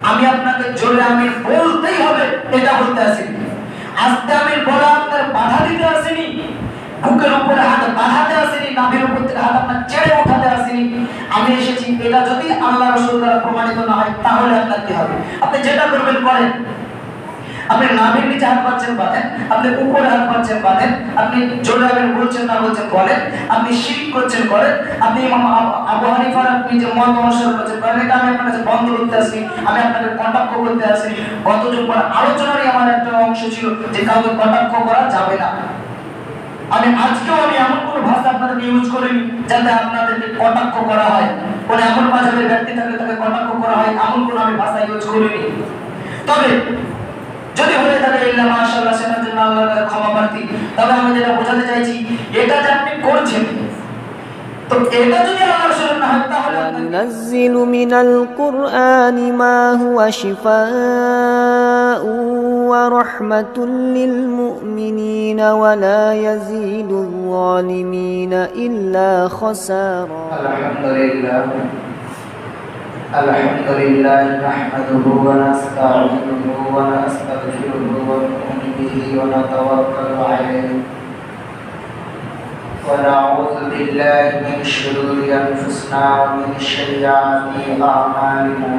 আমি আপনাকে জোরে আমিন বলতেই হবে এটা বলতে আসিনি। আস্তে আমিন বলা আপনার বাধা দিতে আসেনি, বুকের উপরে হাত বাঁধাতে আসেনি, নাভির উপর থেকে হাত আপনার ছেড়ে উঠাতে আসেনি। আমি এসেছি এটা যদি আল্লাহ রাসূল দ্বারা প্রমাণিত না হয় তাহলে আপনার কি হবে? আপনি যেটা করবেন করেন। আপনি নাভির নিচে হাত পাচ্ছেন বাঁধেন, আপনি উপরে হাত পাচ্ছেন বাঁধেন, আপনি জোরে আমিন বলছেন না বলছেন বলেন, আপনি শিরক করছেন করেন, আপনি ইমাম আবু হানিফার আপনি যে মত অনুসরণ করছেন করেন। এটা আমি আপনার কাছে বন্ধ করতে আসি, আমি আপনাকে কটাক্ষ করতে আসি। গত জুম্মার আলোচনারই আমার একটা অংশ ছিল যে কাউকে কটাক্ষ করা যাবে না। আমি আজকেও আমি এমন কোন ভাষা আপনাদেরকে ইউজ করিনি যাতে আপনাদেরকে কটাক্ষ করা হয়, কোন এমন মাঝাবের ব্যক্তি থাকলে তাকে কটাক্ষ করা হয় এমন কোন আমি ভাষা ইউজ করিনি। তবে যদি হয়ে থাকে ইল্লা মাশাআল্লাহ সেটার জন্য আল্লাহর কাছে ক্ষমা প্রার্থী। তবে আমি যেটা বোঝাতে চাইছি এটা যে আপনি করছেন তো এটা যদি আল্লাহর রাসূল না হয় তাহলে ننزل من القرآن ما هو شفاء ورحمة للمؤمنين ولا يزيد الظالمين إلا خسارا. الحمد لله نحمده ونستعينه ونستغفره ونؤمن به ونتوكل عليه ونعوذ بالله من شرور أنفسنا ومن سيئات أعمالنا.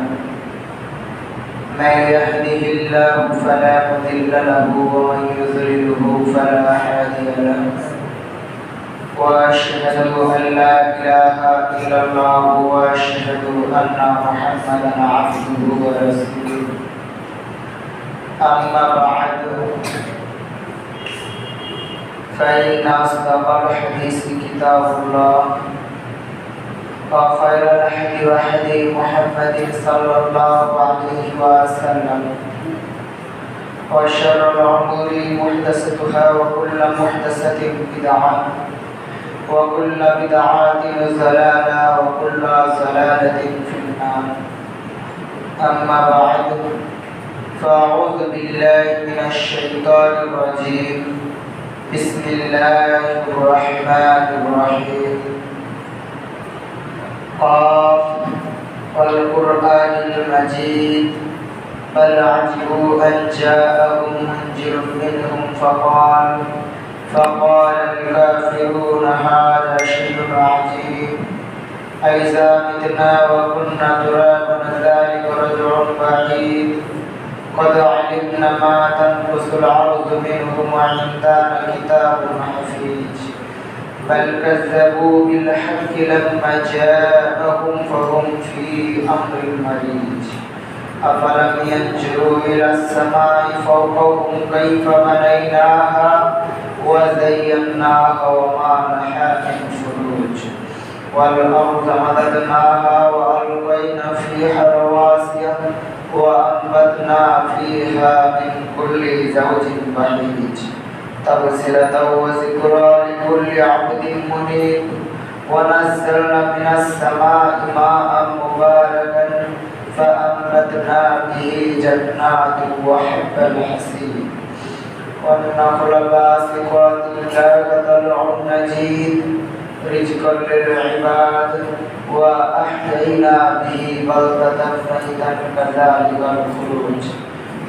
من يهده الله فلا مضل له ومن يضلله فلا هادي له. وأشهد أن لا إله إلا الله وأشهد أن محمدا عبده ورسوله. أما بعد فإن أصدق الحديث كتاب الله وخير الهدي هدي محمد صلى الله عليه وسلم وشر الأمور محدثاتها وكل محدثة بدعة وكل بدعة ضلالة وكل ضلالة في النار. أما بعد فأعوذ بالله من الشيطان الرجيم. بسم الله الرحمن الرحيم. قاف والقرآن المجيد بل عجبوا أن جاءهم منذر منهم فقال الكافرون هذا شيء عجيب أإذا متنا وكنا ترابا ذلك رجع بعيد قد علمنا ما تنقص الأرض منهم وعندنا كتاب حفيظ بل كذبوا بالحق لما جاءهم فهم في أمر مريج أفلم ينظروا إلى السماء فوقهم كيف بنيناها وزيناها وما لها من فروج والأرض مددناها وألقينا فيها رواسي وأنبتنا فيها من كل زوج بهيج تبصرة وذكرى لكل عبد منيب ونزلنا من السماء ماء مباركا فأنبتنا به جنات وحب الحصيد والنخل باسقات لا طلع نضيد رزقا للعباد وأحيينا به بلدة ميتا كذلك الخروج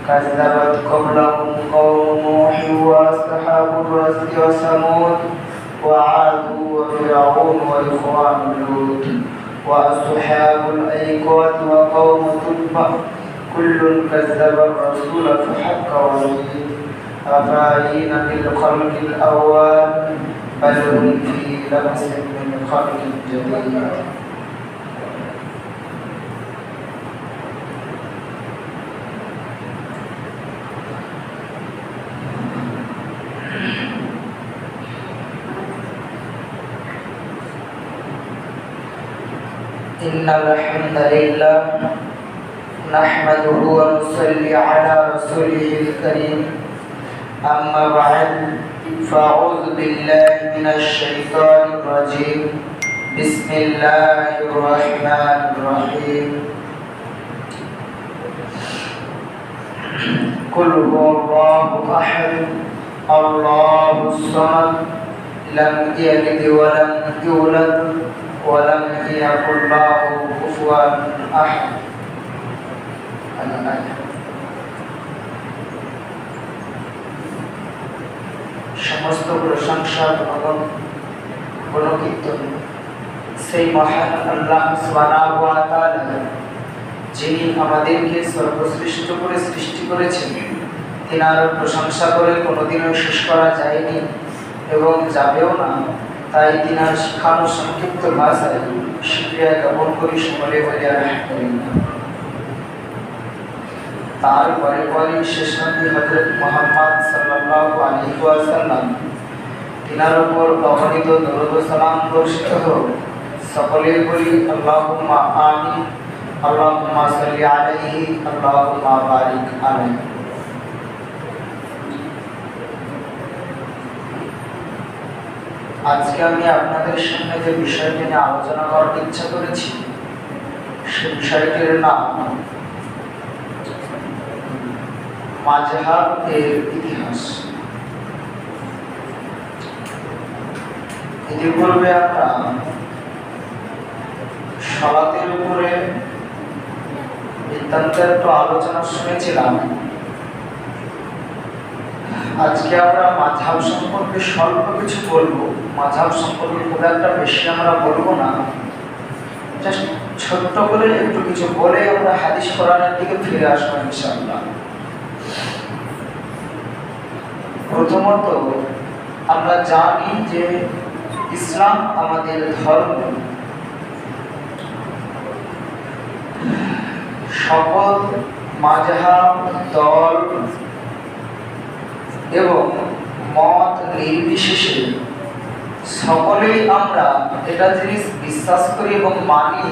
كذبت قبلهم قوم نوح وأصحاب الرس وثمود وعاد وفرعون وإخوان لوط وأصحاب الأيكة وقوم تبع كل كذب الرسول فحق وعيد أفاعين بالخلق الأول بل هم في لبس من خلق جديد. إن الحمد لله نحمده ونصلي على رسوله الكريم. أما بعد فأعوذ بالله من الشيطان الرجيم. بسم الله الرحمن الرحيم. قل هو الله أحد الله الصمد لم يلد ولم يولد ولم يكن له كفوا أحد. সমস্ত প্রশংসা গুণকীর্তন সেই মহান আল্লাহ সুবহানাহু ওয়া তাআলা, যিনি আমাদেরকে সর্বশ্রেষ্ঠ করে সৃষ্টি করেছেন। তিনার প্রশংসা করে কোনোদিনও শেষ করা যায়নি এবং যাবেও না। তাই তিনার শিখানো সংক্ষিপ্ত ভাষায় শুকরিয়া জ্ঞাপন করি, সকলে বলে আলহামদুলিল্লাহ। তারপরে পরে শেষ নবী হযরত মুহাম্মদ সাল্লাল্লাহু আলাইহি ওয়াসাল্লাম, তিনার উপর অগণিত দরুদ ও সালাম বর্ষিত হোক। সকলে বলি আল্লাহুম্মা আমিন। আল্লাহুম্মা সাল্লি আলাইহি, আল্লাহুম্মা বারিক আলাইহি। আজকে আমি আপনাদের সামনে যে বিষয়টি নিয়ে আলোচনা করার ইচ্ছা করেছি, সে বিষয়টির নাম মাযহাব এর ইতিহাস। ইতিপূর্বে আমরা সালাতের উপরে বিস্তারিত একটু আলোচনা শুনেছিলাম। আজকে আমরা মাযহাব সম্পর্কে স্বল্প কিছু বলবো। মাযহাব সম্পর্কে খুব একটা বেশি আমরা বলবো না, জাস্ট ছোট্ট করে একটু কিছু বলে আমরা হাদিস কোরআনের দিকে ফিরে আসবো ইনশাআল্লাহ। প্রথমত আমরা জানি যে ইসলাম আমাদের ধর্ম। সকল মাযহাব, দল এবং মত নির্বিশেষে সকলেই আমরা এটা জিনিস বিশ্বাস করি এবং মানি,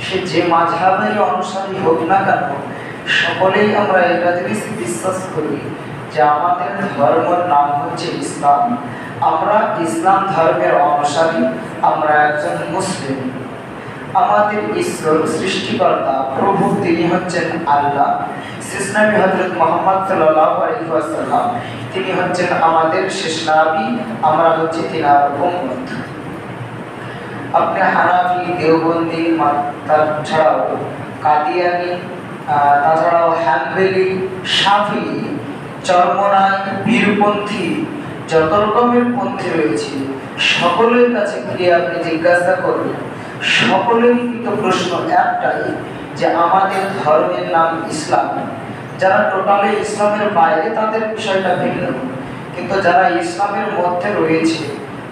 সে যে মাযহাবের অনুসারী হোক না কেন, সকলেই আমরা এটা জিনিস বিশ্বাস করি যে আমাদের ধর্মের নাম হচ্ছে ইসলাম। আমরা ইসলাম ধর্মের অনুসারী, আমরা একজন মুসলিম। আমাদের ঈশ্বর সৃষ্টিকর্তা প্রভু তিনি হচ্ছেন আল্লাহ। শেষ নবী হযরত মুহাম্মদ সাল্লাল্লাহু আলাইহি ওয়াসাল্লাম, তিনি হচ্ছেন আমাদের শেষ নবী, আমরা হচ্ছি তিনার উম্মত। আপনি হানাফি, দেওবন্দি, তাছাড়াও কাদিয়ানি, তাছাড়াও হাম্বলি, শাফি, চরমনাই, পীরপন্থী, যত রকমের পন্থী রয়েছে, সকলের কাছে গিয়ে আপনি জিজ্ঞাসা করবেন, সকলেরই কিন্তু প্রশ্ন একটাই যে আমাদের ধর্মের নাম ইসলাম। যারা টোটালি ইসলামের বাইরে তাদের বিষয়টা ভিন্ন, কিন্তু যারা ইসলামের মধ্যে রয়েছে,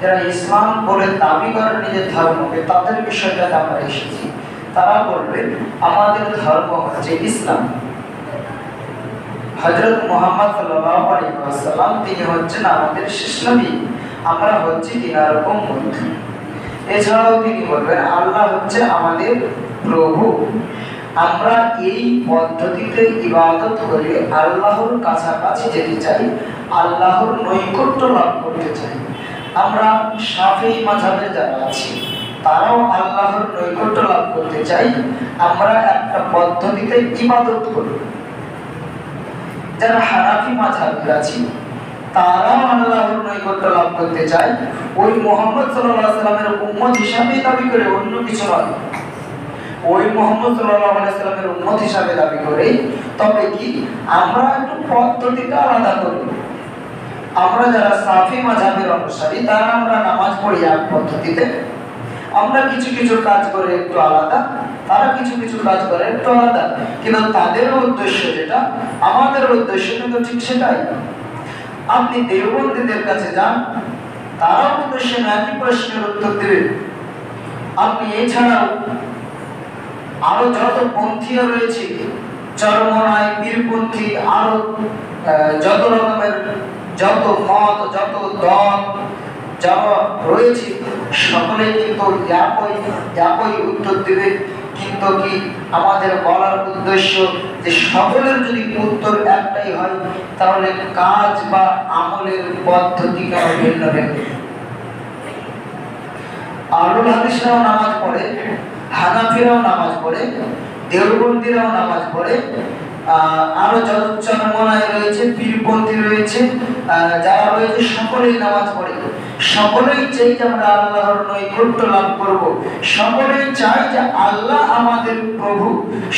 যারা ইসলাম বলে দাবি করে নিজের ধর্মকে, তাদের বিষয়টাতে আমরা এসেছি। তারা বলবেন আমাদের ধর্ম হচ্ছে ইসলাম। হযরত মুহাম্মদ সাল্লাল্লাহু আলাইহি ওয়াসাল্লাম তিনি হচ্ছেন আমাদের শেষ নবী, আমরা হচ্ছি তিনার উম্মত। এছাড়াও তিনি বলবেন আল্লাহ হচ্ছে আমাদের প্রভু। আমরা এই পদ্ধতিতে ইবাদত করে আল্লাহর কাছাকাছি যেতে চাই, আল্লাহর নৈকট্য লাভ করতে চাই। আমরা শাফিঈ মাযহাবে যারা আছি, তারাও আল্লাহর নৈকট্য লাভ করতে চাই। আমরা একটা পদ্ধতিতে ইবাদত করি। যারা হানাফি মাযহাবে আছি, তারাও আল্লাহর নৈকট্য লাভ করতে চায় ওই মুহাম্মদ সাল্লাল্লাহু আলাইহি ওয়াসাল্লামের উম্মত হিসাবে দাবি করে, অন্য কিছু নয়। ওই মুহাম্মদ সাল্লাল্লাহু আলাইহি ওয়াসাল্লামের উম্মত হিসাবে দাবি করে। তবে কি আমরা একটু পদ্ধতিটা আলাদা করি। আমরা যারা শাফি মাযহাবের অনুসারী, তারা আমরা নামাজ পড়ি এক পদ্ধতিতে, আমরা কিছু কিছু কাজ করে একটু আলাদা, তারা কিছু কিছু কাজ করে একটু আলাদা, কিন্তু তাদের উদ্দেশ্য যেটা, আমাদের উদ্দেশ্য কিন্তু ঠিক সেটাই। আপনি দেওবন্দীদের কাছে যান, তারাও কিন্তু সে একই প্রশ্নের উত্তর দেবে। আপনি এছাড়াও আরো যত পন্থীরা রয়েছে, চরমনাই, পীরপন্থী, আরো যত রকমের যত মত, যত দল যারা রয়েছে, সকলে কিন্তু একই উত্তর দেবে। কিন্তু কি আমাদের বলার উদ্দেশ্য যে সকলের যদি উত্তর একটাই হয়, তাহলে কাজ বা আমলের পদ্ধতি কেন ভিন্ন ভিন্ন? আহলুল হাদিসরাও নামাজ পড়ে, হানাফিরাও নামাজ পড়ে, দেওবন্দীরাও নামাজ পড়ে, আরো যত চরমনাই রয়েছে, পীরপন্থী রয়েছে, যারা রয়েছে সকলেই নামাজ পড়ে। সকলেই চাই যে আমরা আল্লাহর নৈকট্য লাভ করব, সকলেই চাই যে আল্লাহ আমাদের প্রভু,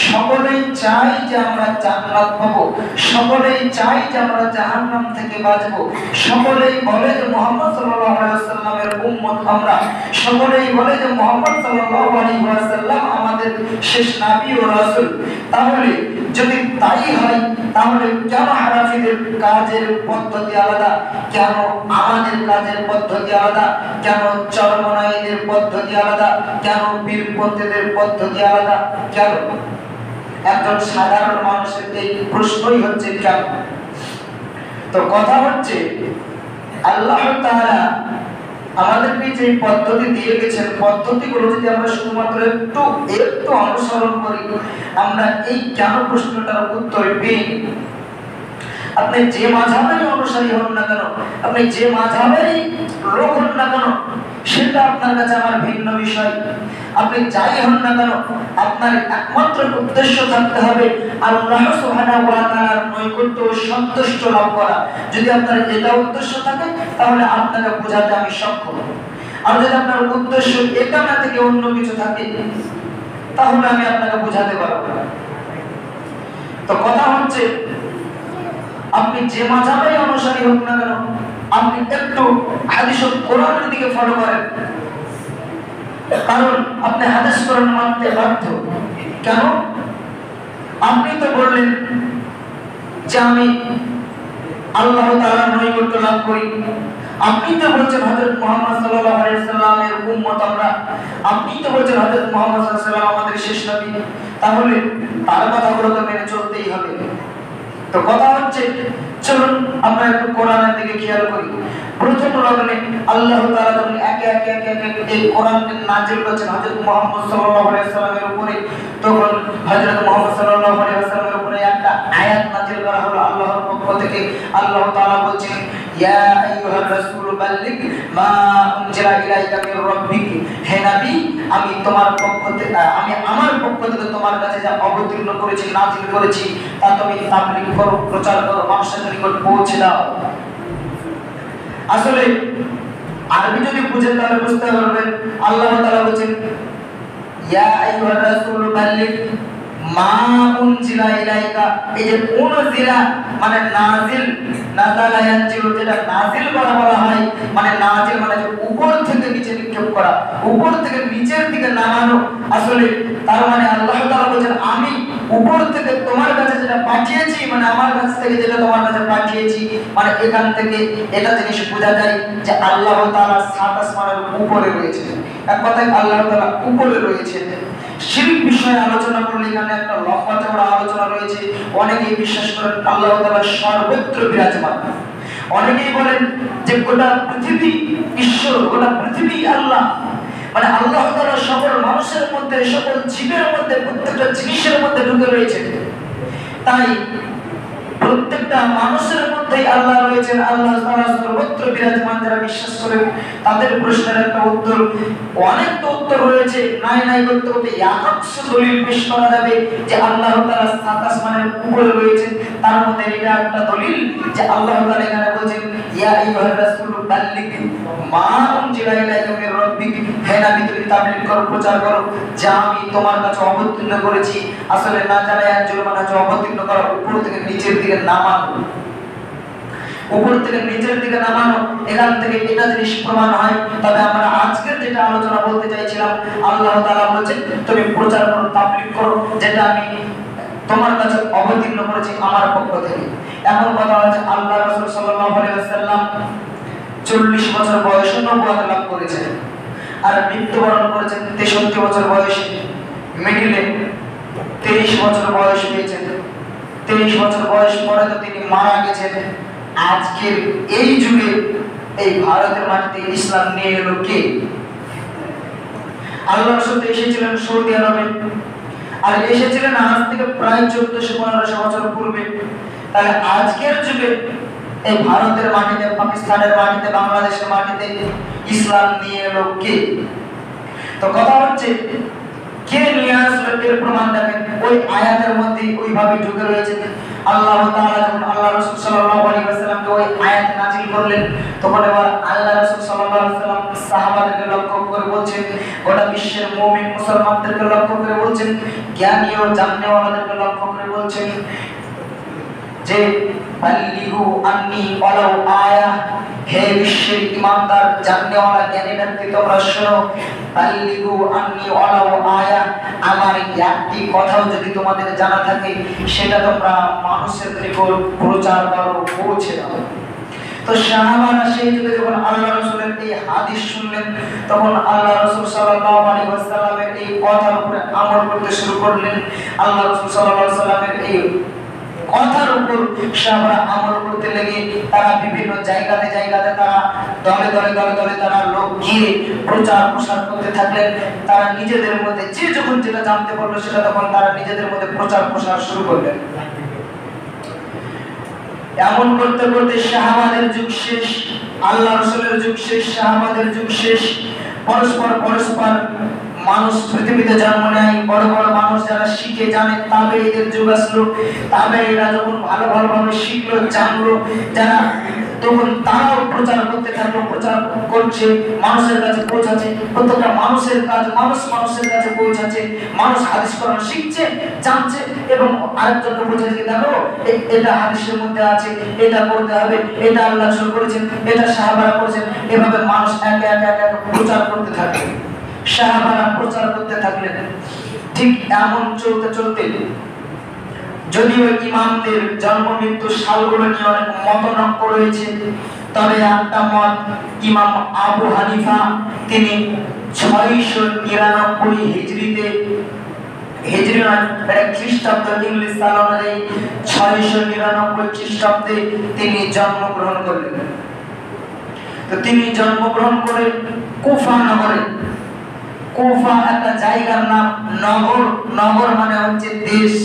সকলেই চাই যে আমরা জান্নাত পাবো, সকলেই চাই যে আমরা জাহান্নাম থেকে বাঁচবো, সকলেই বলে যে মুহাম্মদ সাল্লাল্লাহু আলাইহি ওয়াসাল্লামের উম্মত আমরা, সকলেই বলে যে মুহাম্মদ সাল্লাল্লাহু আলাইহি ওয়াসাল্লাম আমাদের শেষ নবী ও রাসূল। তাহলে যদি তাই হয়, তাহলে কেন হানাফিদের কাজের পদ্ধতি আলাদা, কেন আমাদের কাজের পদ্ধতি আলাদা, কেন চরমনাইদের পদ্ধতি আলাদা, কেন পীরপন্থীদের পদ্ধতি আলাদা, কেন? একজন সাধারণ মানুষের এই প্রশ্নই হচ্ছে কেন। তো কথা হচ্ছে আল্লাহ তাআলা আমাদেরকে যে পদ্ধতি দিয়ে গেছেন, পদ্ধতিগুলো যদি আমরা শুধুমাত্র একটু অনুসরণ করি, আমরা এই কেন প্রশ্নটার উত্তর পেয়ে, আপনি যে মাযহাবেরই অনুসারী হন না কেন, আপনি যে মাযহাবেরই লোক হন না কেন, সেটা আপনার কাছে আমার ভিন্ন বিষয়। আপনি যাই হন না কেন, আপনার একমাত্র উদ্দেশ্য থাকতে হবে আল্লাহ সুবহানাহু ওয়া তাআলার নৈকট্য ও সন্তুষ্ট লাভ করা। যদি আপনার এটা উদ্দেশ্য থাকে, তাহলে আপনাকে বোঝাতে আমি সক্ষম। আর যদি আপনার উদ্দেশ্য এটা না থেকে অন্য কিছু থাকে, তাহলে আমি আপনাকে বোঝাতে পারবো না। তো কথা হচ্ছে আপনি যে মাযহাবের অনুসারী হোক না কেন, আপনি একটু হাদিস ও কোরআনের দিকে ফলো করেন, কারণ আপনি হাদিস কোরআন মানতে বাধ্য। কেন? আপনি তো বললেন যে আমি আল্লাহ তাআলার নৈকট্য লাভ করি, আপনি তো বলছেন হযরত মুহাম্মদ সাল্লাল্লাহু আলাইহি ওয়াসাল্লামের উম্মত আমরা, আপনি তো বলছেন হযরত মুহাম্মদ সাল্লাল্লাহু আলাইহি ওয়াসাল্লাম আমাদের শেষ নবী, তাহলে তার কথাগুলো তো মেনে চলতেই হবে। তো কথা হচ্ছে চলুন আমরা একটু কোরআনের দিকে খেয়াল করি। প্রথম লগ্নে আল্লাহ তাআলা যখন একে এই কোরআনকে নাযিল করেছেন হযরত মুহাম্মদ সাল্লাল্লাহু আলাইহি ওয়াসাল্লামের উপরে, তখন হযরত মুহাম্মদ সাল্লাল্লাহু আলাইহি ওয়াসাল্লামের উপরে একটা আয়াত নাযিল করা হলো আল্লাহর পক্ষ থেকে। আল্লাহ তাআলা বলেন, ইয়া আইয়ুহার রাসূল বাল্লিগ মা উনজিলা ইলাইকা মির রাব্বিক, হে নবী আমি তোমার পক্ষ থেকে, আমি আমার পক্ষ থেকে তোমার কাছে যা অবতীর্ণ করেছি, নাযিল করেছি, তা তুমি তাবলীগ করো, প্রচার করো, মানুষের নিকট পৌঁছে দাও। আসলে আরবি যদি বুঝেন তাহলে বুঝতে পারবেন আল্লাহ তাআলা বলেন ইয়া আইয়ুহার রাসূল বাল্লিগ মা উনজিলা ইলাইকা, এই যে উনজিলা মানে নাজিল, নাযালা ইয়ানজিলু, যেটা নাজিল করা বলা হয়, মানে নাজিল মানে উপর থেকে নিচে নিক্ষেপ করা, উপর থেকে নিচের দিকে নামানো। আসলে তার মানে আল্লাহ তাআলা বলেন আমি উপর থেকে তোমার কাছে যেটা পাঠিয়েছি, মানে আমার কাছ থেকে যেটা তোমার কাছে পাঠিয়েছি, মানে এখান থেকে এটা জিনিস বোঝা যায় যে আল্লাহ তাআলা সাত আসমানের উপরে রয়েছে। এক কথায় আল্লাহ তাআলা উপরে রয়েছে। শিরক বিষয়ে আলোচনা করলে এখানে একটা লম্বা চওড়া আলোচনা রয়েছে। অনেকেই বিশ্বাস করেন আল্লাহ তাআলা সর্বত্র বিরাজমান, অনেকেই বলেন যে গোটা পৃথিবী ঈশ্বর, গোটা পৃথিবী আল্লাহ, মানে আল্লাহ তাআলা সকল মানুষের মধ্যে, সকল জীবের মধ্যে, প্রত্যেকটা জিনিসের মধ্যে ঢুকে রয়েছে। তাই প্রত্যেকটা মানুষের মধ্যেই আল্লাহ রয়েছেন, আল্লাহ তাআলা সর্বত্র বিরাজমান। যারা বিশ্বাস করেন তাদের প্রশ্নের একটা উত্তর, অনেক তো উত্তর রয়েছে, নাই করতে করতে একাংশ দলিল পেশ করা যাবে যে আল্লাহ তাআলা সাত আসমানের উপরে রয়েছেন। তার মধ্যে এটা একটা দলিল যে আল্লাহ তাআলা এখানে বলেছেন ইয়া আইয়ুহার রাসূল বাল্লিগ মা উনজিলা ইলাইকা মির রাব্বিক, হে নবী তুমি তাবলীগ করো, প্রচার করো যা আমি তোমার কাছে অবতীর্ণ করেছি। আসলে না জানা একজন মানে অবতীর্ণ করা, উপর থেকে নিচের দিকে নামানো, উপর থেকে নিচের দিকে নামানো, এখান থেকে এটা জিনিস প্রমাণ হয়। তবে আমরা আজকের যেটা আলোচনা বলতে চাইছিলাম, আল্লাহ তাআলা বলেছেন তুমি প্রচার করো, তাবলীগ করো যেটা আমি তোমার কাছে অবতীর্ণ করেছি আমার পক্ষ থেকে। এমন কথা হচ্ছে আল্লাহ রাসূল সাল্লাল্লাহু আলাইহি ওয়াসাল্লাম 40 বছর বয়সে নবুয়ত লাভ করেছেন, আর মৃত্যুবরণ করেছেন 63 বছর বয়সে। মিডিলে 23 বছর বয়স পেয়েছেন। 23 বছর বয়স পরে তো তিনি মারা গেছেন। আজকের এই যুগে এই ভারতের মাটিতে ইসলাম নিয়ে এলো কে? আল্লাহ রাসূল এসেছিলেন সৌদি আরবে, আর এসেছিলেন আজ থেকে প্রায় 1400-1500 বছর পূর্বে। তাহলে আজকের যুগে এই ভারতের মাটিতে, পাকিস্তানের মাটিতে, বাংলাদেশের মাটিতে ইসলাম নিয়ে এলো কে? তো কথা হচ্ছে কে নিয়ে আসলো এর প্রমাণ দেখেন ওই আয়াতের মধ্যে ওইভাবে ঢুকে রয়েছে। আল্লাহ তাআলা যখন আল্লাহ রাসূল সাল্লাল্লাহু আলাইহি ওয়াসাল্লামকে ওই আয়াত নাযিল করলেন, তখন এবার আল্লাহ রাসূল সাল্লাল্লাহু আলাইহি ওয়াসাল্লাম সাহাবাদেরকে লক্ষ্য করে বলছেন, গোটা বিশ্বের মুমিন মুসলমানদেরকে লক্ষ্য করে বলছেন, জ্ঞানী ও জাননেওয়ালাদেরকে লক্ষ্য করে বলছেন যে বাল্লিগু আন্নী ওয়ালাউ আয়া, হে বিশ্বের ইমানদার জাননেওয়ালা জ্ঞানী ব্যক্তি তোমরা শোনো, বাল্লিগু আন্নী ওয়ালাউ আয়া, আমার একটি কথাও যদি তোমাদের জানা থাকে সেটা তোমরা মানুষের নিকট প্রচার করো, পৌঁছে দাও। তো সাহাবারা সেই যুগে যখন আল্লাহ রাসূলের এই হাদিস শুনলেন, তখন আল্লাহ রাসূল সাল্লাল্লাহু আলাইহি ওয়াসাল্লামের এই কথার উপরে আমল করতে শুরু করলেন। আল্লাহ রাসূল সাল্লাল্লাহু আলাইহি ওয়াসাল্লামের এই কথার উপর সাহাবারা আমল করতে লেগে তারা বিভিন্ন জায়গাতে জায়গাতে তারা দলে দলে দলে দলে তারা লোক গিয়ে প্রচার প্রসার করতে থাকলেন। তারা নিজেদের মধ্যে যে যখন যেটা জানতে পারলো সেটা তখন তারা নিজেদের মধ্যে প্রচার প্রসার শুরু করলেন। এমন করতে করতে সাহাবাদের যুগ শেষ, আল্লাহ রাসূলের যুগ শেষ, সাহাবাদের যুগ শেষ। পরস্পর মানুষ পৃথিবীতে জন্ম নেয়, বড় বড় মানুষ যারা শিখে জানে, তাবেঈদের যুগ আসলো। তাবেঈরা যখন ভালোভাবে শিখলো, জানলো, যারা তখন তারাও প্রচার করতে থাকলো, প্রচার করছে, মানুষের কাছে পৌঁছাচ্ছে। প্রত্যেকটা মানুষের কাজ মানুষের কাছে পৌঁছাচ্ছে। মানুষ হাদিস কোরআন শিখছে, জানছে এবং আরেকজনকে বোঝাচ্ছে, দেখো এটা হাদিসের মধ্যে আছে, এটা করতে হবে, এটা আল্লাহ রাসূল করেছেন, এটা সাহাবারা করেছেন। এভাবে মানুষ একে একে প্রচার করতে থাকে, সাহাবারা প্রচার করতে থাকলেন। ঠিক এমন চলতে চলতে যদিও ইমামদের জন্ম মৃত্যু সালগুলো নিয়ে অনেক মতনৈক্য রয়েছে, তবে একটা মত, ইমাম আবু হানিফা তিনি 699 হিজরিতে, হিজরি নয় এটা খ্রিস্টাব্দ, ইংলিশ সাল অনুযায়ী 699 খ্রিস্টাব্দে তিনি জন্মগ্রহণ করলেন। তো তিনি জন্মগ্রহণ করে কুফা নগরে, কুফা একটা জায়গার নাম, নগর মানে হচ্ছে দেশ।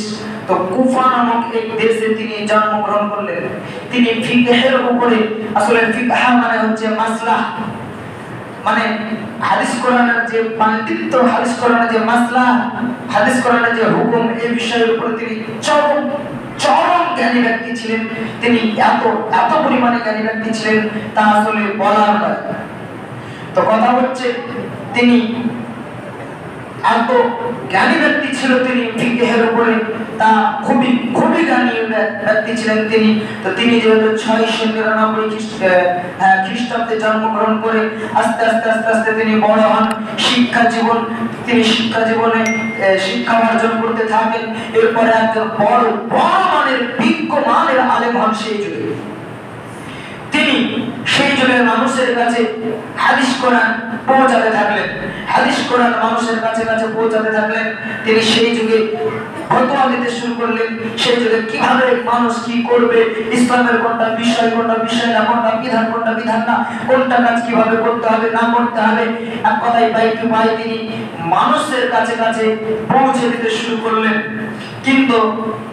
তো কুফা নামক এক দেশে তিনি জন্মগ্রহণ করলেন। তিনি ফিকহের উপরে, আসলে ফিকহ মানে হচ্ছে মাসলাহ, মানে হাদিস কোরআনের যে পাণ্ডিত্য, হাদিস কোরআনের যে মাসলাহ, হাদিস কোরআনের যে হুকুম, এই বিষয়ের উপরে তিনি চরম জ্ঞানী ব্যক্তি ছিলেন। তিনি এত পরিমাণে জ্ঞানী ব্যক্তি ছিলেন তা আসলে বলার নয়। তো কথা হচ্ছে তিনি এত জ্ঞানী ব্যক্তি ছিল, তিনি ফিকহের উপরে তা খুবই জ্ঞানী ব্যক্তি ছিলেন তিনি। তো তিনি যেহেতু 699 খ্রিস্টাব্দে জন্মগ্রহণ করে আস্তে আস্তে তিনি বড় হন, তিনি শিক্ষা জীবনে শিক্ষা অর্জন করতে থাকেন। এরপরে একজন বড় মানের বিজ্ঞ মানের আলেম হন সেই যুগে। তিনি সেই যুগের মানুষের কাছে হাদিস কোরআন পৌঁছাতে থাকলেন, হাদিস কোরআন মানুষের কাছে পৌঁছাতে থাকলেন। তিনি সেই যুগে ফতোয়া দিতে শুরু করলেন, সেই যুগে কিভাবে মানুষ কি করবে, ইসলামের কোনটা বিষয় না, কোনটা বিধান না, কোনটা কাজ কিভাবে করতে হবে না করতে হবে, এক কথায় বাই টু বাই তিনি মানুষের কাছে পৌঁছে দিতে শুরু করলেন। কিন্তু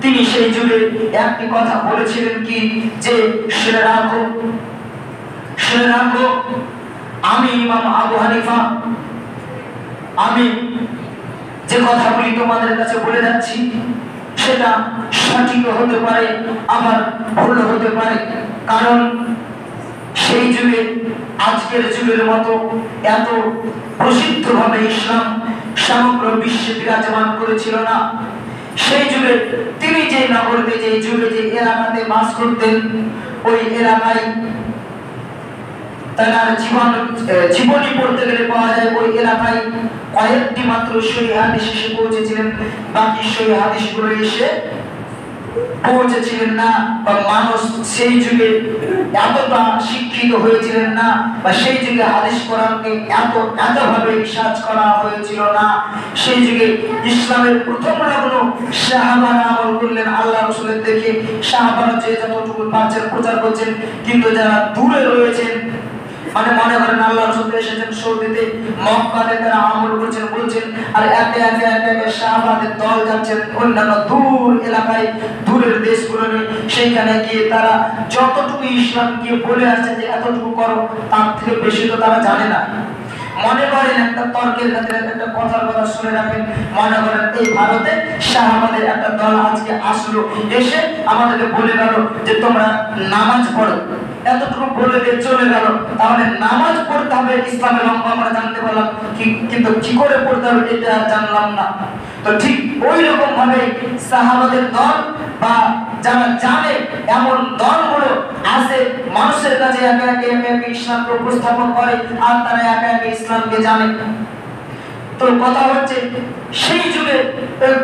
তিনি সেই যুগে একটি কথা বলেছিলেন কি, যে শুনে রাখো আমি ইমাম আবু হানিফা, আমি যে কথাগুলি তোমাদের কাছে বলে যাচ্ছি সেটা সঠিক হতে পারে, আবার ভুল হতে পারে। কারণ সেই যুগে আজকের যুগের মতো এত প্রসিদ্ধভাবে ইসলাম সমগ্র বিশ্বে বিরাজমান করেছিল না। সেই যুগে তিনি যে নগরীতে, যে যুগে যে এলাকাতে বাস করতেন, ওই এলাকায় তার জীবনী পড়তে গেলে পাওয়া যায় ওই এলাকায় কয়েকটি মাত্র সহিহ হাদিস এসে পৌঁছেছিলেন, বাকি সহিহ হাদিসগুলো এসে পৌঁছেছিলেন না, বা মানুষ সেই যুগে এতটা শিক্ষিত হয়েছিলেন না, বা সেই যুগে হাদিস কোরআনকে এতভাবে রিসার্চ করা হয়েছিল না। সেই যুগে ইসলামের প্রথম লগ্ন সাহাবারা আমল করলেন আল্লাহ রাসূলের দেখে। সাহাবারা যে যতটুকু পারছেন প্রচার করছেন, কিন্তু যারা দূরে রয়েছেন, মানে মনে করেন আল্লাহ রাসূল এসেছেন সৌদিতে, মক্কাতে তারা আমল করছেন বলছেন, আর একে সাহাবাদের দল যাচ্ছেন অন্যান্য দূর এলাকায়, দূরের দেশগুলো, সেইখানে গিয়ে তারা যতটুকু ইসলাম গিয়ে বলে আসছে যে এতটুকু করো, তার থেকে বেশি তো তারা জানে না। মনে করেন একটা তর্কের ক্ষেত্রে একটা কথার কথা শুনে রাখেন, মনে করেন এই ভারতে শাহাবাদের একটা দল আজকে আসলো, এসে আমাদেরকে বলে গেল যে তোমরা নামাজ পড়ো, এতটুকু বলে দিয়ে চলে গেল। তাহলে নামাজ পড়তে হবে ইসলামের অঙ্গ আমরা জানতে পারলাম, কিন্তু কি করে পড়তে হবে এটা জানলাম না। তো ঠিক ওই রকম ভাবে সাহাবাদের দল বা যারা জানে এমন দলগুলো আছে, মানুষের কাছে একে একে ইসলামকে উপস্থাপন করে আর তারা একে একে ইসলামকে জানে। তো কথা হচ্ছে সেই যুগে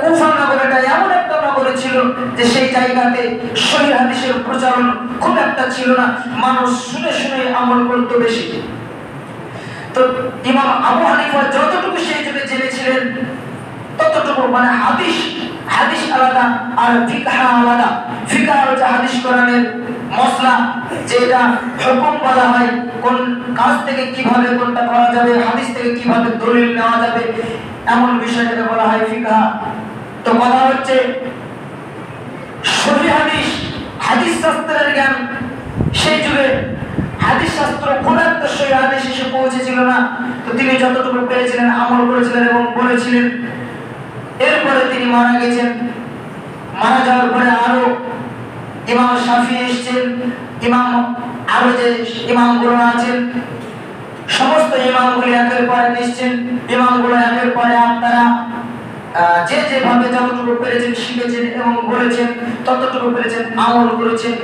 কুফা নগরটা এমন একটা নগরে ছিল যে সেই জায়গাতে সহিহ হাদিসের প্রচলন খুব একটা ছিল না, মানুষ শুনে শুনে আমল করতো বেশি। তো ইমাম আবু হানিফা যতটুকু সেই যুগে জেনেছিলেন ততটুকু, মানে হাদিস আলাদা আর ফিকহ আলাদা। ফিকহ হচ্ছে হাদিস কোরআনের মসলা, যেটা হুকুম বলা হয় কোন কাজ থেকে কিভাবে কোনটা করা যাবে, হাদিস থেকে কিভাবে দলিল নেওয়া যাবে, এমন বিষয়টাকে বলা হয় ফিকহ। তো কথা হচ্ছে সহিহ হাদিস শাস্ত্রের জ্ঞান সেই যুগে হাদিস শাস্ত্র খুব একটা সহিহ হাদিস এসে পৌঁছেছিল না। তো তিনি যতটুকু পেরেছিলেন আমল করেছিলেন এবং বলেছিলেন। এরপরে তিনি মারা গেছেন, মারা যাওয়ার পরে আরো ইমাম শাফি এসেছেন, আরো যে ইমামগুলো আছেন সমস্ত ইমামগুলি একের পর এক এসেছেন। ইমামগুলো একের পরে আপনারা যে যেভাবে যতটুকু পেরেছেন শিখেছেন এবং বলেছেন, ততটুকু পেরেছেন আমল করেছেন।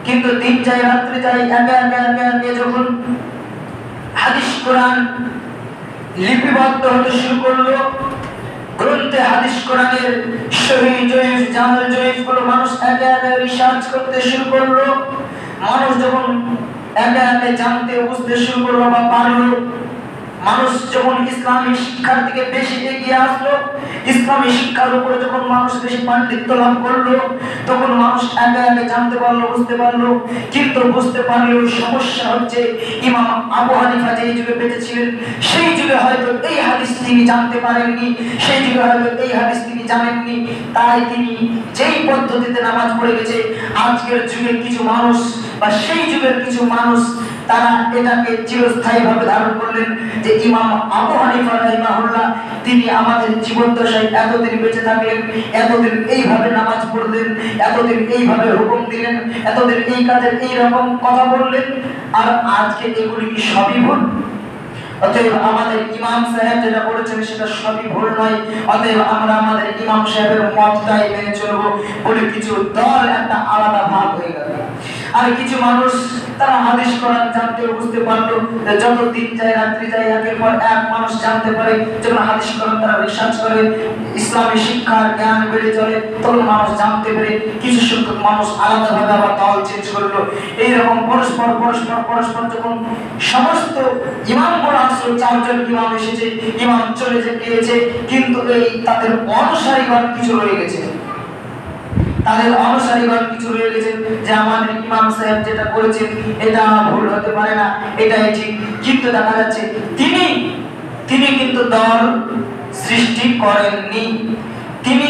কিন্তু দিন যায় রাত্রি যায়, একে একে একে একে যখন হাদিস কোরআন লিপিবদ্ধ হতে শুরু করলো, গ্রন্থে হাদিস কোরআনের সহিহ জয়ীফ জাল জয়ীফ গুলো মানুষ একে একে রিসার্চ করতে শুরু করলো, মানুষ যখন একে একে জানতে বুঝতে শুরু করলো বা পারলো, মানুষ যখন ইসলামী শিক্ষার দিকে বেশি এগিয়ে আসলো, ইসলামী শিক্ষার উপরে যখন মানুষ বেশি পাণ্ডিত্য লাভ করলো, তখন মানুষ একে একে জানতে পারলো, বুঝতে পারলো। কিন্তু বুঝতে পারলেও সমস্যা হচ্ছে ইমাম আবু হানিফা যে যুগে বেঁচে ছিলেন সেই যুগে হয়তো এই হাদিস তিনি জানতে পারেননি, সেই যুগে হয়তো এই হাদিস তিনি জানেননি। তাই তিনি যেই পদ্ধতিতে নামাজ পড়ে গেছে, আজকের যুগে কিছু মানুষ বা সেই যুগের কিছু মানুষ তারা এটাকে চিরস্থায়ীভাবে ধারণ করলেন যে ইমাম আবু হানিফা রাহিমাহুল্লাহ তিনি আমাদের জীবদ্দশায় এতদিন বেঁচে থাকলেন, এতদিন এইভাবে নামাজ পড়লেন, এতদিন এইভাবে হুকুম দিলেন, এতদিন এই কাজের এইরকম কথা বললেন, আর আজকে এগুলি কি সবই ভুল? অতএব আমাদের ইমাম সাহেব যেটা বলেছেন সেটা সবই ভুল নয়। অতএব আমরা আমাদের ইমাম সাহেবের মতটাই মেনে চলবো বলে কিছু দল একটা আলাদা ভাগ হয়ে গেল। আর কিছু মানুষ তারা হাদিস কোরআন জানতে বুঝতে পারলো, যত দিন যায় রাত্রি যায় একের পর এক মানুষ জানতে পারে, যখন হাদিস কোরআন তারা রিসার্চ করে, ইসলামী শিক্ষার জ্ঞান বেড়ে চলে, তখন মানুষ জানতে পারে। কিছু সংখ্যক মানুষ আলাদাভাবে আবার দল চেঞ্জ করলো। এইরকম পরস্পর পরস্পর পরস্পর যখন সমস্ত ইমামগুলো আসলো, 4 জন ইমাম এসেছে, ইমাম চলে গিয়েছে, কিন্তু এই তাদের অনুসারীগণ কিছু রয়ে গেছে, তাদের অনুসারীগণ কিছু রয়ে গেছে যে আমাদের ইমাম সাহেব যেটা করেছেন এটা ভুল হতে পারে না, এটাই ঠিক। কিন্তু দেখা যাচ্ছে তিনি কিন্তু দল সৃষ্টি করেননি, তিনি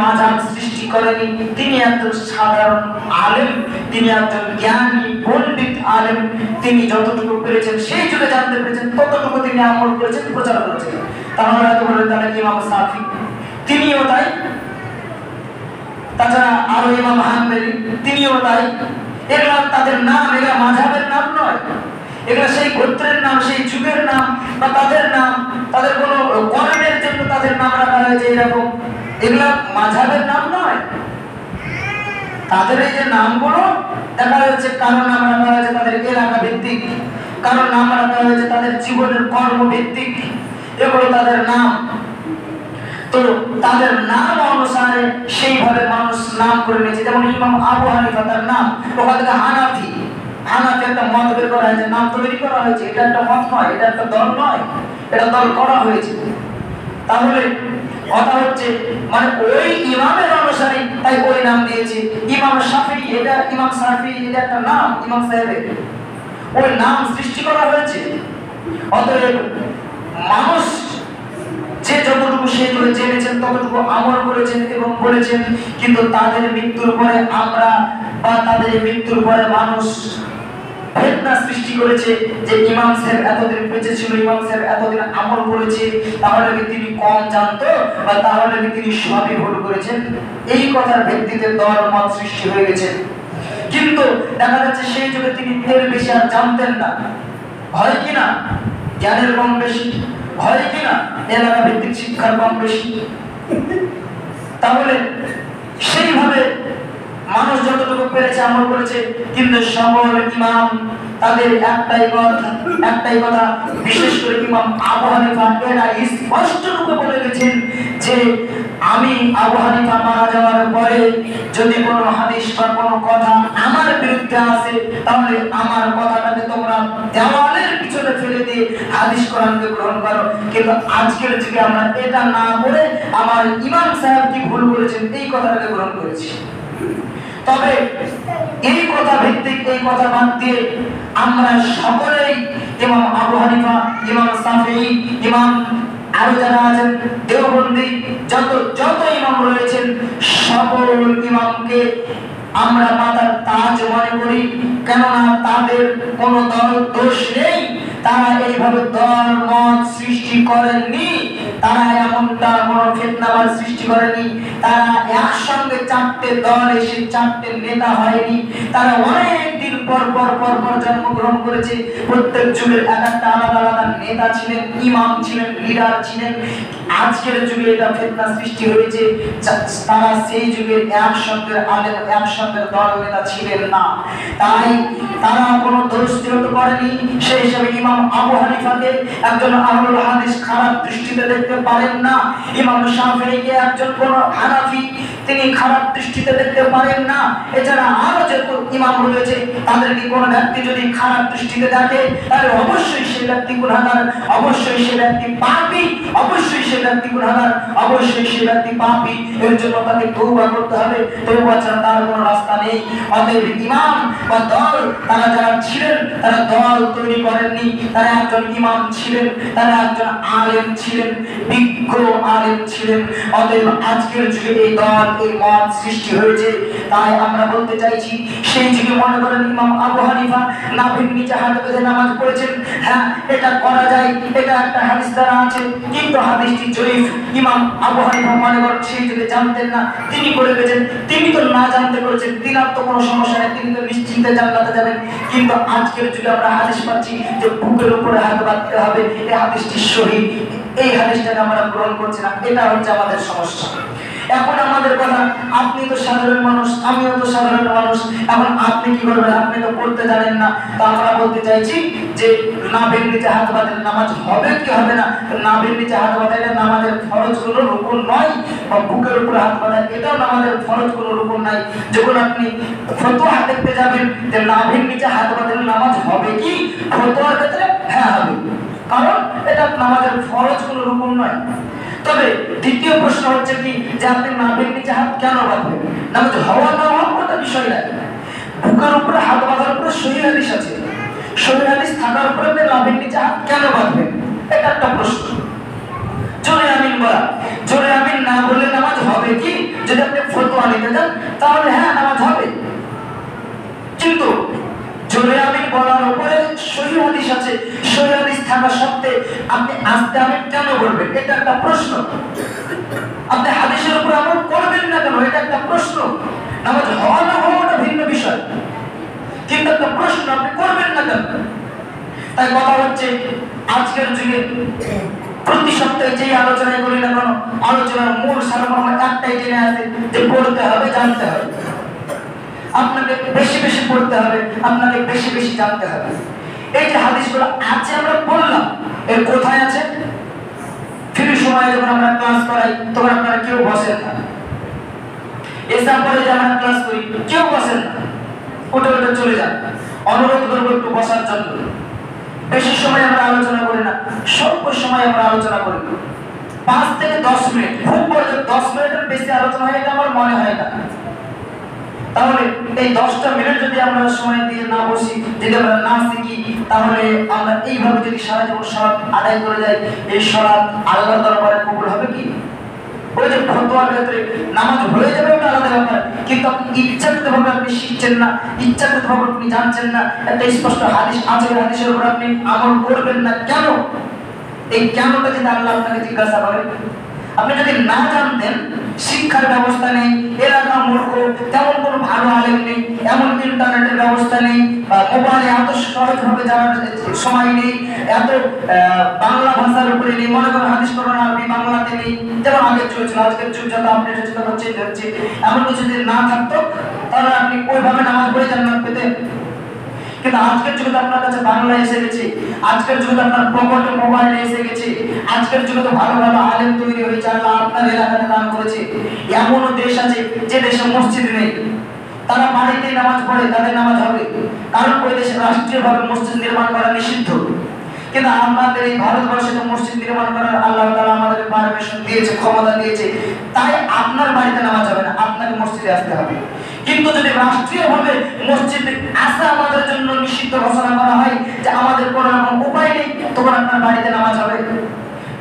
মাযহাব সৃষ্টি করেননি। তিনি একজন সাধারণ আলেম, তিনি একজন জ্ঞানী পণ্ডিত আলেম। তিনি যতটুকু পেরেছেন সেই যুগে জানতে পেরেছেন, ততটুকু তিনি আমল করেছেন, প্রচার করেছেন। তাহলে হয়তো বলে তাহলে ইমাম শাফি তিনিও তাই, তাছাড়া আরো ইমাম হাম্বলি তিনিও তাই। এগুলা তাদের নাম, এগুলা মাযহাবের নাম নয়, এগুলা সেই গোত্রের নাম, সেই যুগের নাম বা তাদের নাম, তাদের কোনো কর্মের জন্য তাদের নাম রাখা হয়েছে এরকম, এগুলা মাযহাবের নাম নয়। তাদের এই যে নামগুলো দেখা যাচ্ছে কারো নাম রাখা হয়েছে তাদের এলাকা ভিত্তিক, কারো নাম রাখা হয়েছে তাদের জীবনের কর্ম ভিত্তিক, এগুলো তাদের নাম। তো তাদের নাম অনুসারে সেইভাবে মানুষ নাম করে নিয়েছে। যেমন ইমাম আবু হানিফা তার নাম, ওখান থেকে হানাফি একটা মত বের করা হয়েছে, নাম তৈরি করা হয়েছে। এটা একটা মত নয়, এটা একটা দল নয়, এটা দল করা হয়েছে। তাহলে কথা হচ্ছে মানে ওই ইমামের অনুসারী তাই ওই নাম দিয়েছে। ইমাম শাফি এটা একটা নাম, ইমাম সাহেবের ওই নাম সৃষ্টি করা হয়েছে। অতএব মানুষ যে যতটুকু সেই যুগে জেনেছেন ততটুকু আমল করেছেন এবং বলেছেন, কিন্তু তাদের মৃত্যুর পরে আমরা বা তাদের মৃত্যুর পরে মানুষ ফিতনা সৃষ্টি করেছে যে ইমাম সাহেব এতদিন বেঁচে ছিল, ইমাম সাহেব এতদিন আমল করেছে, তাহলে কি তিনি কম জানতো, বা তাহলে কি তিনি সবই ভুল করেছেন? এই কথার ভিত্তিতে দল মত সৃষ্টি হয়ে গেছে। কিন্তু দেখা যাচ্ছে সেই যুগে তিনি এর বেশি আর জানতেন না। হয় কিনা জ্ঞানের কম বেশি, হয় কিনা এলাকা ভিত্তিক শিক্ষার কম বেশি। তাহলে সেইভাবে মানুষ যতটুকু পেরেছে আমল করেছে, কিন্তু সকল ইমাম তাদের একটাই কথা, বিশেষ করে ইমাম আবু হানিফা এরা স্পষ্ট রূপে বলে গেছেন যে আমি আবু হানিফা মারা যাওয়ার পরে যদি কোনো হাদিস বা কোনো কথা আমার বিরুদ্ধে আসে, তাহলে আমার কথাটাকে তোমরা দেওয়ালের পিছনে ফেলে দিয়ে হাদিস কোরআনকে গ্রহণ করো। কিন্তু আজকের যুগে আমরা এটা না করে আমার ইমাম সাহেব কি ভুল করেছেন এই কথাটাকে গ্রহণ করেছি। তবে এই কথা ভিত্তিক এই কথা বাদ দিয়ে আমরা সকলেই ইমাম আবু হানিফা, ইমাম শাফিঈ, ইমাম আরো যারা আছেন দেওবন্দি, যত ইমাম রয়েছেন সকল ইমামকে আমরা মাথার তাজ মনে করি। কেননা তাদের কোনো দোষ নেই, তারা এইভাবে দল মত সৃষ্টি করেননি, তারা এমনটা কোনো ফিতনাবাদ সৃষ্টি করেনি, তারা একসঙ্গে চারটে দল এসে চারটে নেতা হয়নি, তারা অনেক দিন পর জন্মগ্রহণ করেছে। প্রত্যেক যুগের এক একটা আলাদা আলাদা নেতা ছিলেন, ইমাম ছিলেন, লিডার ছিলেন। আজকের যুগে এটা ফিতনা সৃষ্টি হয়েছে, তারা সেই যুগের একসঙ্গে আলেম, একসঙ্গে দল নেতা ছিলেন না, তাই তারা কোনো দোষ যেহেতু করেনি, সেই হিসাবে ইমাম আবু হানিফাকে একজন আহলুল হাদিস খারাপ দৃষ্টিতে দেখতে পারেন না, ইমাম শাফিঈকে একজন কোন হানাফি তিনি খারাপ দৃষ্টিতে দেখতে পারেন না। এছাড়া আরো যত ইমাম রয়েছে তাদেরকে কোন ব্যক্তি যদি খারাপ দৃষ্টিতে দেখে, তাহলে অবশ্যই সেই ব্যক্তি গুনাহগার, অবশ্যই সেই ব্যক্তি পাপী, অবশ্যই সেই ব্যক্তি গুনাহগার, অবশ্যই সেই ব্যক্তি পাপী। এর জন্য তাকে তওবা করতে হবে, তওবা ছাড়া তার কোনো রাস্তা নেই। অতএব ইমাম বা দল তারা যারা ছিলেন তারা দল তৈরি করেননি, তারা একজন ইমাম ছিলেন, তারা একজন আলেম ছিলেন, বিজ্ঞ আলেম ছিলেন। অতএব আজকের যুগে এই দল এই মত সৃষ্টি হয়েছে। তাই আমরা বলতে চাইছি সেই যুগে মনে করেন ইমাম আবু হানিফা নাভির নিচে হাত বেঁধে নামাজ পড়েছেন, হ্যাঁ এটা করা যায়, এটা একটা হাদিস দ্বারা আছে, কিন্তু হাদিসটি জয়ীফ। ইমাম আবু হানিফা মনে করেন সেই যুগে জানতেন না, তিনি করে গেছেন, তিনি তো না জানতে করেছেন, তিনার তো কোনো সমস্যা নেই, তিনি তো নিশ্চিন্তে জান্নাতে যাবেন। কিন্তু আজকের যুগে আমরা হাদিস পাচ্ছি যে বুকের উপরে হাত বাঁধতে হবে, এই হাদিসটি সহিহ, এই হাদিসটাকে আমরা গ্রহণ করছি না, এটা হচ্ছে আমাদের সমস্যা। এখন আমাদের কথা, আপনি তো সাধারণ মানুষ, আমিও তো সাধারণ মানুষ, এখন আপনি কি করবেন? আপনি তো পড়তে জানেন না। তো আমরা বলতে চাইছি যে নাভির নিচে হাত বাঁধলে নামাজ হবে কি হবে না? নাভির নিচে হাত বাঁধলে নামাজের ফরজ কোনো রুকুন নয়, বা বুকের উপরে হাত বাঁধা এটাও নামাজের ফরজ কোনো রুকুন নাই। যখন আপনি ফতোয়া দেখতে যাবেন যে নাভির নিচে হাত বাঁধলে নামাজ হবে কি, ফতোয়ার ক্ষেত্রে হ্যাঁ হবে, কারণ এটা নামাজের ফরজ কোনো রুকুন নয়। তবে দ্বিতীয় প্রশ্ন হচ্ছে কি যে আপনি নাভির নিচে হাত কেন বাঁধবেন? নামাজ হওয়া না হওয়া কোনো বিষয় নাই। বুকের উপরে হাত বাঁধার উপরে সহিহ হাদিস আছে, সহিহ হাদিস থাকার উপরে আপনি নাভির নিচে হাত কেন বাঁধবেন? এটা একটা প্রশ্ন। জোরে আমিন বলা, জোরে আমিন না বললে নামাজ হবে কি? যদি আপনি ফতোয়া নিতে যান তাহলে হ্যাঁ নামাজ হবে, কিন্তু জোরে আমিন বলার উপরে সহিহ হাদিস আছে, সহিহ হাদিস থাকা সত্ত্বে আপনি আস্তে আমিন কেন বলবেন? এটা একটা প্রশ্ন। আপনি হাদিসের উপর আমল করবেন না কেন? এটা একটা প্রশ্ন। নামাজ হওয়া না হওয়াটা ভিন্ন বিষয়, কিন্তু একটা প্রশ্ন, আপনি করবেন না কেন? তাই কথা হচ্ছে আজকের যুগে প্রতি সপ্তাহে যেই আলোচনায় করি না কেন, আলোচনার মূল সারমর্ম একটাই জেনে আছে যে পড়তে হবে, জানতে হবে। আপনাকে বেশি বেশি পড়তে হবে, আপনাকে বেশি বেশি জানতে হবে। এই যে হাদিসগুলো আছে আমরা বললাম, এর কোথায় আছে? ফ্রি সময়ে যখন আমরা ক্লাস করাই তখন আপনারা কেউ বসেন না, এসার পরে যে আমরা ক্লাস করি কেউ বসেন না, উঠে উঠে চলে যান। অনুরোধ করবো একটু বসার জন্য। বেশি সময় আমরা আলোচনা করি না, স্বল্প সময় আমরা আলোচনা করি, 5 থেকে 10 মিনিট, খুব বড় 10 মিনিটের বেশি আলোচনা হয় এটা আমার মনে হয় না। তাহলে এই 10টা মিনিট যদি আমরা সময় দিয়ে না বসি, যদি আমরা না শিখি, তাহলে আমরা এইভাবে যদি সারা জীবন সালাত আদায় করে যাই, এই সালাত আল্লাহর দরবারে কবুল হবে কি? ওই যে ফতোয়ার ক্ষেত্রে নামাজ হয়ে যাবে ওটা আলাদা ব্যাপার, কিন্তু আপনি ইচ্ছাকৃতভাবে আপনি শিখছেন না, ইচ্ছাকৃতভাবে আপনি জানছেন না, একটা স্পষ্ট হাদিস আছে, হাদিসের উপর আপনি আমল করবেন না কেন? এই কেনটা যদি আল্লাহ আপনাকে জিজ্ঞাসা করেন, আপনি যদি না জানতেন শিক্ষার ব্যবস্থা নেই, এলাকা মূর্খ, তেমন কোনো ভালো আলেম নেই, এমন ইন্টারনেটের ব্যবস্থা নেই, মোবাইলে এত সহজভাবে জানার সময় নেই, এত বাংলা ভাষার উপরে নেই, মনে করেন হাদিস কোরআন আরবি বাংলাতে নেই, যেমন আগের যুগ ছিল, আজকের যুগ যত আপডেট হচ্ছে তত চেঞ্জ হচ্ছে, এমন কিছু যদি না থাকতো তাহলে আপনি ওইভাবে নামাজ পড়ে জান্নাত পেতেন। কিন্তু আজকের যুগে আপনার কাছে বাংলা এসে গেছে, আজকের যুগে আপনার পকেটে মোবাইল এসে গেছে, আজকের যুগে তো ভালো ভালো আলেম তৈরি হয়েছে, আল্লাহ আপনার এলাকাতে দান করেছে। এমনও দেশ আছে যে দেশে মসজিদ নেই, তারা বাড়িতে নামাজ পড়ে, তাদের নামাজ হবে, কারণ ওই দেশে রাষ্ট্রীয়ভাবে মসজিদ নির্মাণ করা নিষিদ্ধ। কিন্তু আমাদের এই ভারতবর্ষে তো মসজিদ নির্মাণ করার আল্লাহ তাআলা আমাদের পারমিশন দিয়েছে, ক্ষমতা দিয়েছে, তাই আপনার বাড়িতে নামাজ হবে না, আপনাকে মসজিদে আসতে হবে। কিন্তু যদি রাষ্ট্রীয়ভাবে মসজিদ আসা আমাদের জন্য নিষিদ্ধ ঘোষণা করা হয় যে আমাদের কোনো রকম উপায় নেই, তখন আপনার বাড়িতে নামাজ হবে।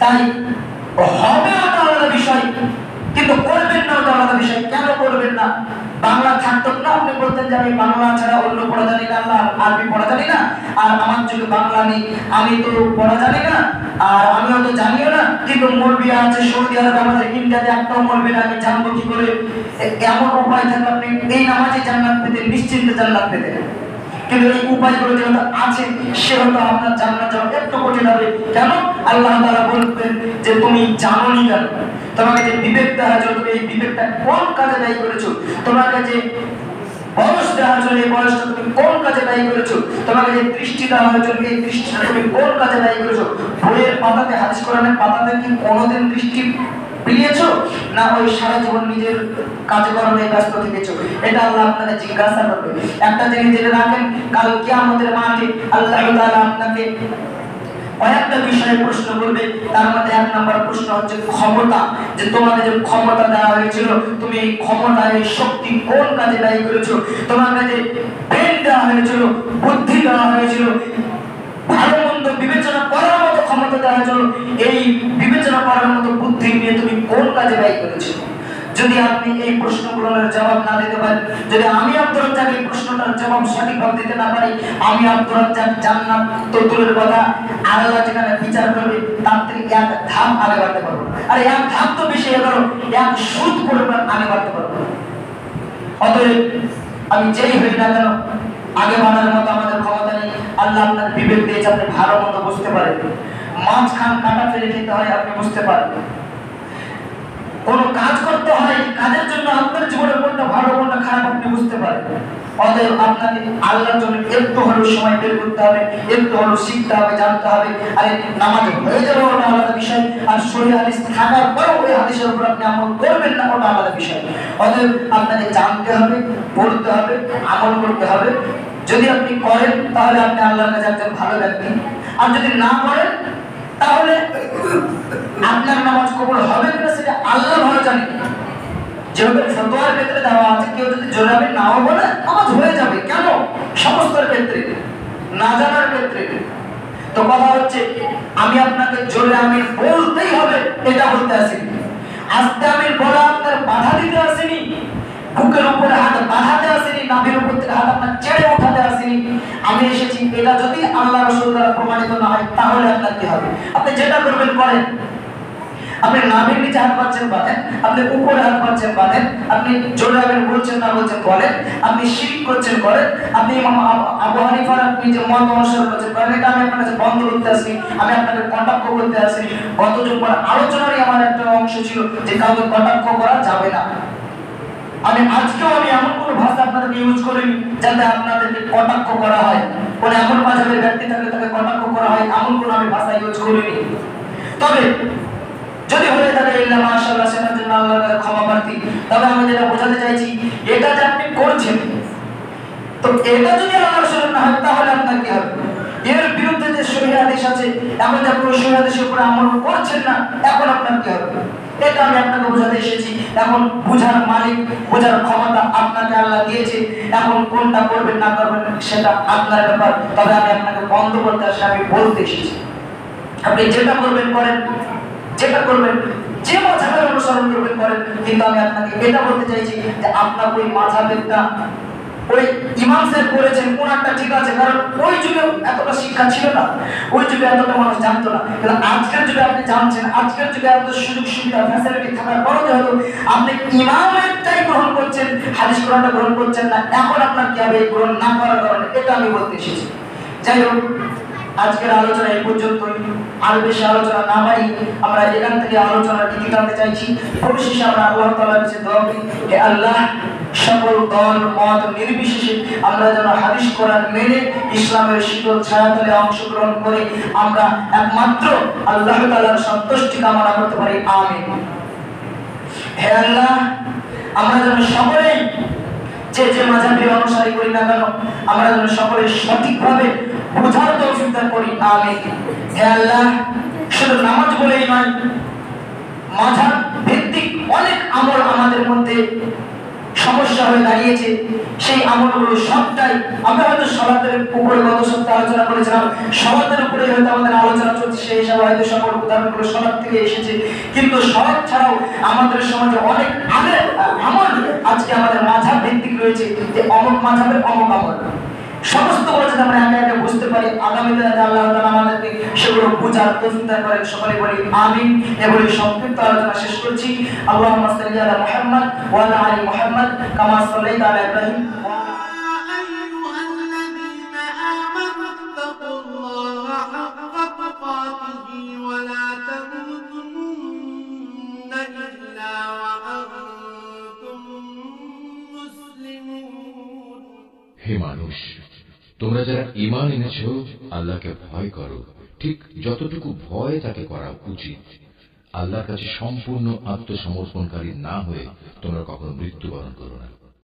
তাই হবে ওটা আলাদা বিষয়, কিন্তু করবেন না ওটা আলাদা বিষয়। কেন করবেন না? বাংলা থাকতো না, আপনি বলতেন যে আমি বাংলা ছাড়া অন্য পড়া জানি না, আরবি পড়া জানি না, আর আমার যুগে বাংলা নেই, আমি তো পড়া জানি না, আর আমিও তো জানিও না, কিন্তু মৌলবি আছে সৌদি আরবে, আমাদের ইন্ডিয়াতে একটাও মৌলবি না, আমি জানবো কি করে? এমন উপায় থাকলে আপনি এই নামাজে জান্নাত পেতেন, নিশ্চিন্তে জান্নাত পেতেন। কিন্তু এই উপায়গুলো যেগুলো আছে সেগুলো আপনার জান্নাত যাওয়া একটু কঠিন হবে। কেন? আল্লাহ তাআলা বলবেন যে তুমি জানোনি কেন, তোমাকে যে বিবেক দেওয়া হয়েছিল, তুমি এই বিবেকটা কোন কাজে ব্যয় করেছো? তোমাকে যে বয়স দেওয়া হয়েছিল, এই বয়সটা তুমি কোন কাজে ব্যয় করেছো? তোমাকে যে দৃষ্টি দেওয়া হয়েছিল, এই দৃষ্টিটা তুমি কোন কাজে ব্যয় করেছো? বইয়ের পাতাতে, হাদিস কোরআনের পাতাতে কি কোনোদিন দৃষ্টি পেয়েছো? না ওই সারা জীবন নিজের কাজকর্মে ব্যস্ত থেকেছো? এটা আল্লাহ আপনাকে জিজ্ঞাসা করবে। একটা জিনিস জেনে রাখেন, কাল কিয়ামতের মাঠে আল্লাহ তাআলা আপনাকে কয়েকটা বিষয়ে প্রশ্ন করবে। তার মধ্যে এক নম্বর প্রশ্ন হচ্ছে ক্ষমতা, যে তোমাকে যে ক্ষমতা দেওয়া হয়েছিল, তুমি এই ক্ষমতা, এই শক্তি কোন কাজে ব্যয় করেছো? তোমাকে যে ব্রেন দেওয়া হয়েছিল, বুদ্ধি দেওয়া হয়েছিল, ভালো মন্দ বিবেচনা করার মতো ক্ষমতা দেওয়া হয়েছিল, এই বিবেচনা করার মতো বুদ্ধি নিয়ে তুমি কোন কাজে ব্যয় করেছো? যদি আপনি এই প্রশ্নগুলোর জবাব না দিতে পারেন, যদি আমি আব্দুর রাজ্জাক এই প্রশ্নটার জবাব সঠিকভাবে দিতে না পারি, আমি আব্দুর রাজ্জাক জান্নাত তো দূরের কথা, আল্লাহ যেখানে বিচার করবে তার থেকে এক ধাপ আগে বাড়তে পারবো। আর এক ধাপ তো বেশি হয়ে গেল, এক সুদ পরিমাণ আগে বাড়তে পারবো। অতএব আমি যেই হই না কেন, আগে বাড়ার মতো আমাদের ক্ষমতা নেই। আল্লাহ আপনার বিবেক দিয়েছে, আপনি ভালো মতো বুঝতে পারেন, মাঝখান কাটা ফেলে খেতে হয়, আপনি বুঝতে পারেন। কোন কাজ করতে হয়, কাজের জন্য আপনার জীবনের কোনটা ভালো কোনটা খারাপ আপনি বুঝতে পারেন। অতএব আপনাকে আল্লাহর জন্য একটু হলেও সময় বের করতে হবে, একটু হলেও শিখতে হবে, জানতে হবে। আরে নামাজ হয়ে যাবে ওটা আলাদা বিষয়, আর সহিহ হাদিস থাকার পরেও ওই হাদিসের উপর আপনি আমল করবেন না, ওটা আলাদা বিষয়। অতএব আপনাকে জানতে হবে, পড়তে হবে, আমল করতে হবে। যদি আপনি করেন তাহলে আপনি আল্লাহর কাছে একজন ভালো ব্যক্তি, আর যদি না করেন তাহলে আপনার নামাজ কবুল হবে কিনা সেটা আল্লাহ ভালো জানেন। যেভাবে ফতোয়ার ক্ষেত্রে দেওয়া আছে, কেউ যদি জোরাবে নাও বলে নামাজ হয়ে যাবে, কেন? সমস্তর ক্ষেত্রে, না জানার ক্ষেত্রে। তো কথা হচ্ছে আমি আপনাকে জোরে আমিন বলতেই হবে এটা বলতে আসিনি, আস্তে আমিন বলা আপনার বাধা দিতে আসেনি, বুকের উপরে হাত বাঁধাতে আসেনি, নাভির উপর থেকে হাত আপনার ছেড়ে উঠাতে আসেনি। আমি এসেছি, এটা যদি আল্লাহ রাসূল দ্বারা প্রমাণিত না হয় তাহলে আপনার কি হবে? আপনি যেটা করবেন করেন। আপনি নাভির নিচে হাত পাচ্ছেন বাঁধেন, আপনি উপরে হাত পাচ্ছেন বাঁধেন, আপনি জোরে আমিন বলছেন না বলছেন বলেন, আপনি শিরক করছেন করেন, আপনি ইমাম আবু হানিফার আপনি যে মত অনুসরণ করছেন করেন। এটা আমি আপনার কাছে বন্ধ করতে আসি, আমি আপনাকে কটাক্ষ করতে আসি। গত জুমার আলোচনারই আমার একটা অংশ ছিল যে কাউকে কটাক্ষ করা যাবে না। আমি আজকেও আমি এমন কোনো ভাষা আপনাদেরকে ইউজ করিনি যাতে আপনাদেরকে কটাক্ষ করা হয়, কোন এমন মাযহাবের ব্যক্তি থাকলে তাকে কটাক্ষ করা হয়, এমন কোনো আমি ভাষা ইউজ করিনি। তবে যদি হয়ে থাকে ইল্লা মাশাআল্লাহ, সেটার জন্য আল্লাহর কাছে ক্ষমা প্রার্থী। তবে আমি যেটা বোঝাতে চাইছি, এটা যে আপনি করছেন, তো এটা যদি আল্লাহর রাসূল না হয় তাহলে আপনার কি হবে? এর বিরুদ্ধে যে সহিহ হাদিস আছে, এখন যে আপনি সহিহ হাদিসের উপর আমল করছেন না, এখন আপনার কি হবে? এটা আমি আপনাকে বোঝাতে এসেছি। এখন বুঝার মালিক, বোঝার ক্ষমতা আপনাকে আল্লাহ দিয়েছে। এখন কোনটা করবেন না করবেন সেটা আপনার ব্যাপার। তবে আমি আপনাকে বন্ধ করতে আসলে আমি বলতে এসেছি, আপনি যেটা করবেন করেন, যেটা করবেন যে মাযহাবের অনুসরণ করবেন করেন, কিন্তু আমি আপনাকে এটা বলতে চাইছি যে আপনার ওই মাযহাবেরটা ওই ইমাম সাহেব করেছেন কোনটা ঠিক আছে, কারণ ওই যুগে এতটা শিক্ষা ছিল না, ওই যুগে এতটা মানুষ জানতো না। কিন্তু আজকের যুগে আপনি জানছেন, আজকের যুগে এত সুযোগ সুবিধা ফ্যাসিলিটি থাকার পরেও যেহেতু আপনি ইমামেরটাই গ্রহণ করছেন, হাদিস কোরআনটা গ্রহণ করছেন না, এখন আপনার কি হবে গ্রহণ না করার কারণে, এটা আমি বলতে এসেছি। যাই হোক, আজকের আলোচনা এই পর্যন্তই। আর বেশি আলোচনা না বাড়ি আমরা এখান থেকে আলোচনার দিকে টানতে চাইছি। পরিশেষে আমরা আল্লাহ তাআলার কাছে দোয়া করি, হে আল্লাহ, সকল দল মত নির্বিশেষে আমরা যেন হাদিস কোরআন মেনে ইসলামের শীতল ছায়াতলে অংশগ্রহণ করে আমরা একমাত্র আল্লাহ তাআলার সন্তুষ্টি কামনা করতে পারি। আমিন। হে আল্লাহ, আমরা যেন সকলে যে মাযহাবের অনুসারী করি না কেন, আমরা যেন সকলে সঠিকভাবে বোঝার তৌফিক দান করি। আমিন। হে আল্লাহ, শুধু নামাজ বলেই নয়, মাযহাব ভিত্তিক অনেক আমল আমাদের মধ্যে সমস্যা হয়ে দাঁড়িয়েছে, সেই আমলগুলো সবটাই আমরা হয়তো সালাতের উপরে গত সপ্তাহে আলোচনা করেছিলাম, সালাতের উপরে হয়তো আমাদের আলোচনা চলছে, সেই হিসাবে হয়তো সকল উদাহরণগুলো সালাত থেকে এসেছে, কিন্তু সালাত ছাড়াও আমাদের সমাজে অনেক আমল আজকে আমাদের মাযহাব ভিত্তিক রয়েছে, যে অমুক মাযহাবের অমুক আমল সমস্ত বলে যদি আমরা একে একে বুঝতে পারি, আগামী দিনে আল্লাহ তাআলা আমাদেরকে সেগুলো বোঝার তৌফিক দান করেন। সকলে বলি আমিন। এবারে সংক্ষিপ্ত আলোচনা শেষ করছি। আল্লাহুম্মা সাল্লি আলা মুহাম্মাদ ওয়া আলা আলি মুহাম্মাদ কামা সাল্লাইতা আলা ইব্রাহিম হে মানুষ, তোমরা যারা ঈমান এনেছ আল্লাহকে ভয় করো, ঠিক যতটুকু ভয় তাকে করা উচিত। আল্লাহর কাছে সম্পূর্ণ আত্মসমর্পণকারী না হয়ে তোমরা কখনো মৃত্যুবরণ করো না।